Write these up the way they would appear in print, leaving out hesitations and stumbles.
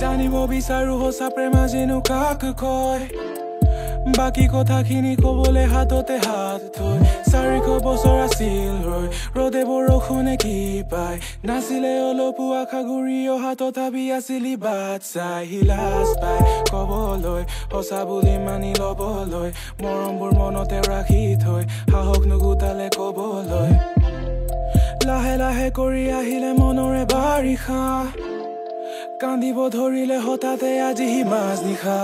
জানিব বিচাৰো সঁচা প্ৰেম আজিনো কাক কয় বাকি কথাখিনি কবলে হাততে হাত থৈ 400 বছৰ আছিল ৰৈ ৰদে বৰষুণে কি পায় নাছিলে অলপো আশা ঘূৰি অহা তথাপি আছিলি বাট চাই হিলাচ পাই কবলৈ সঁচা বুলি মানি লবলৈ মৰমবোৰ মনতে ৰাখি থৈ সাহস নুগুটালে কবলৈ লাহে লাহে কৰি আহিলে মনৰে বাৰিষা কান্দিব ধৰিলে হঠাতে আজি মাজ নিশা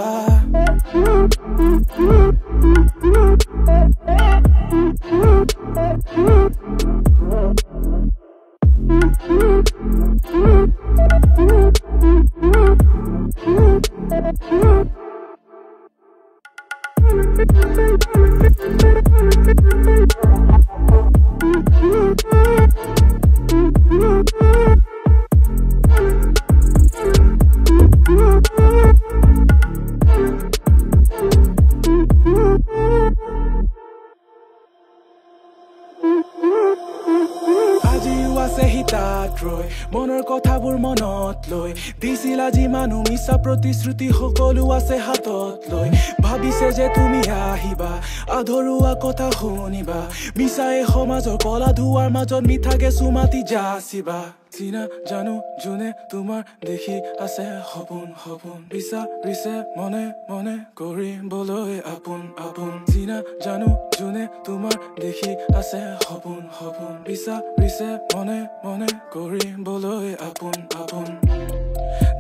মনৰ কথাবোৰ মনত লৈ দিছিল আজি মানুহ মিছা প্ৰতিশ্ৰুতি সকলো আছে হাতত লৈ ভাবিছে যে তুমি আহিবা আধৰুৱা কথা শুনিবা মিছাই সমাজৰ কলা ধুৱাৰ মাজত মিঠাকে চুমাতি যাচিবা চিনা জানো যোনে তোমাৰ দেখি আছে সপোন সপোন বিচাৰিছে মনে মনে কৰিবলৈ আপোন আপোন চিনা জানো যোনে তোমাৰ দেখি আছে সপোন সপোন বিচাৰিছে মনে মনে কৰিবলৈ আপোন আপোন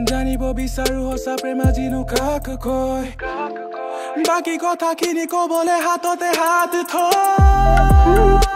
জানিব বিচাৰো সঁচা প্ৰেম আজিনো কাক কয় বাকি কথাখিনি কবলে হাততে হাত থৈ